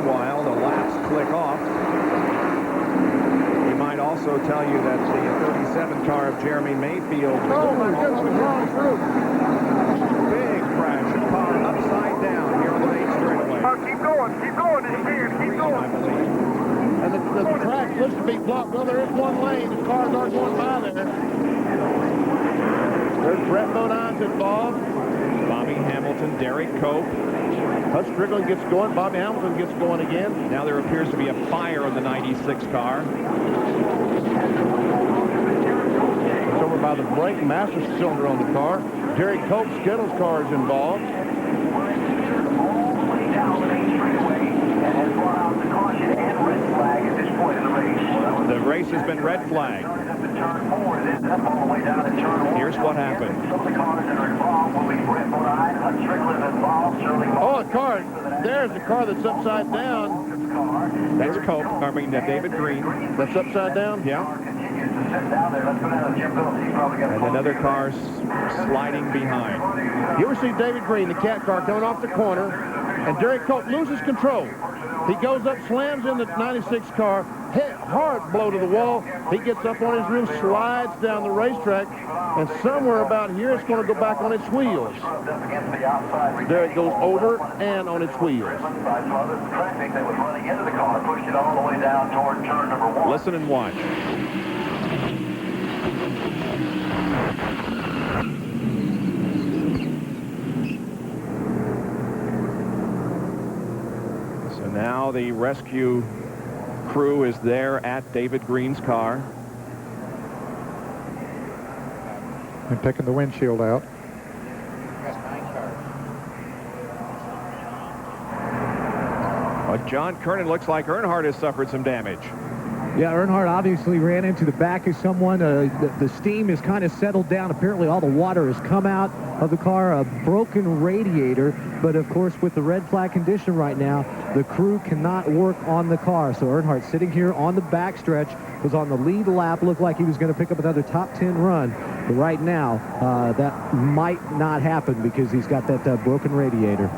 Meanwhile, the laps click off. He might also tell you that the 37 car of Jeremy Mayfield. Oh, my goodness, what's wrong through? Big crash. A car upside down here on the main straightaway. Keep going. It's here. Keep going. I believe. And the track looks to be blocked. Well, there is one lane. The cars are going by there. There's Brett Bodine's involved. Bobby Hamilton, Derek Cope. Hutch Strickland gets going. Bobby Hamilton gets going again. Now there appears to be a fire on the 96 car. It's over by the brake master cylinder on the car. Derek Cope, Skittles' car is involved. The race has been red flagged. Here's what happened. Oh, a car. There's the car that's upside down. That's Cope. I mean, David Green. That's upside down? Yeah. And another car sliding behind. You ever see David Green, the cat car, coming off the corner, and Derek Cope loses control. He goes up, slams in the 96 car, hard blow to the wall. He gets up on his roof, slides down the racetrack, and somewhere about here it's going to go back on its wheels. There it goes over and on its wheels. Listen and watch. So now the rescue crew is there at David Green's car. And taking the windshield out. Well, John Kernan, looks like Earnhardt has suffered some damage. Yeah, Earnhardt obviously ran into the back of someone. The steam has kind of settled down. Apparently all the water has come out of the car, a broken radiator. But, of course, with the red flag condition right now, the crew cannot work on the car. So Earnhardt sitting here on the backstretch, was on the lead lap, looked like he was going to pick up another top 10 run. But right now, that might not happen because he's got that broken radiator.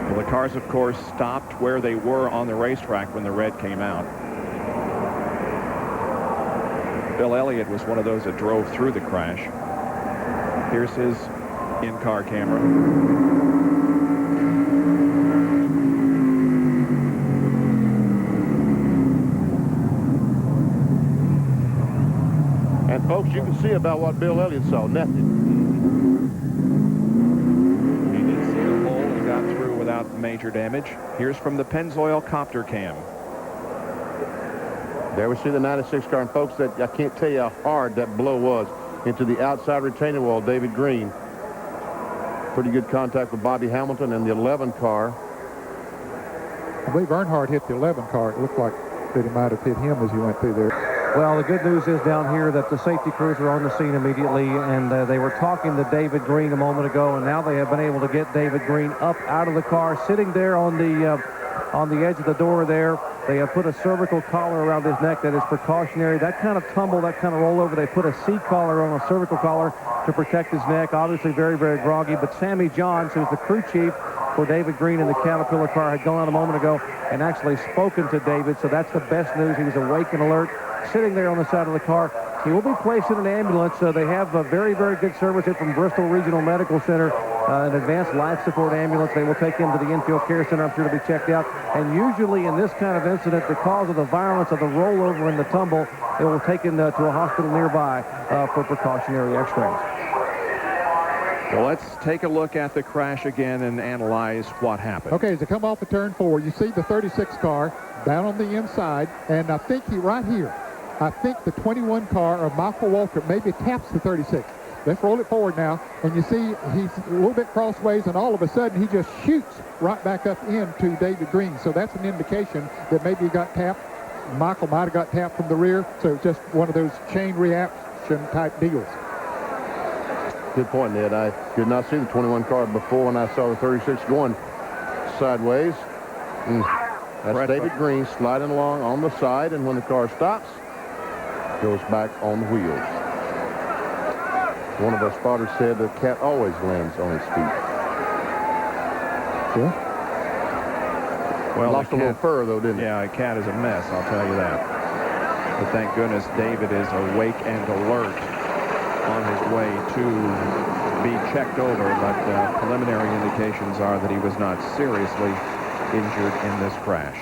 Well, the cars, of course, stopped where they were on the racetrack when the red came out. Bill Elliott was one of those that drove through the crash. Here's his in-car camera. And, folks, you can see about what Bill Elliott saw. Nothing. Without major damage. Here's from the Pennzoil copter cam. There we see the 96 car, and folks, that I can't tell you how hard that blow was into the outside retaining wall. David Green. Pretty good contact with Bobby Hamilton and the 11 car. I believe Earnhardt hit the 11 car. It looked like that he might have hit him as he went through there. Well, the good news is down here that the safety crews are on the scene immediately, and they were talking to David Green a moment ago, and now they have been able to get David Green up out of the car, sitting there on the edge of the door there. They have put a cervical collar around his neck that is precautionary. That kind of tumble, that kind of rollover, they put a C-collar on a cervical collar to protect his neck. Obviously very, very groggy, but Sammy Johns, who's the crew chief for David Green in the Caterpillar car, had gone out a moment ago and actually spoken to David, so that's the best news. He was awake and alert, sitting there on the side of the car. He will be placed in an ambulance. They have a very, very good service here from Bristol Regional Medical Center, an advanced life support ambulance. They will take him to the infield care center, I'm sure, to be checked out. And usually in this kind of incident, because of the violence of the rollover and the tumble, they will take him to a hospital nearby for precautionary x-rays. Well, let's take a look at the crash again and analyze what happened. Okay, as they come off the turn 4, you see the 36 car down on the inside, and I think right here, I think the 21 car of Michael Walker maybe taps the 36. Let's roll it forward now, and you see he's a little bit crossways, and all of a sudden he just shoots right back up into David Green. So that's an indication that maybe he got tapped. Michael might have got tapped from the rear, so it's just one of those chain reaction type deals. Good point, Ned. I did not see the 21 car before when I saw the 36 going sideways. That's David Green sliding along on the side, and when the car stops, goes back on the wheels. One of our spotters said the cat always lands on his feet. Yeah. Well, Lost a little fur, though, didn't he? Yeah, a cat is a mess, I'll tell you that. But thank goodness David is awake and alert on his way to be checked over. But preliminary indications are that he was not seriously injured in this crash.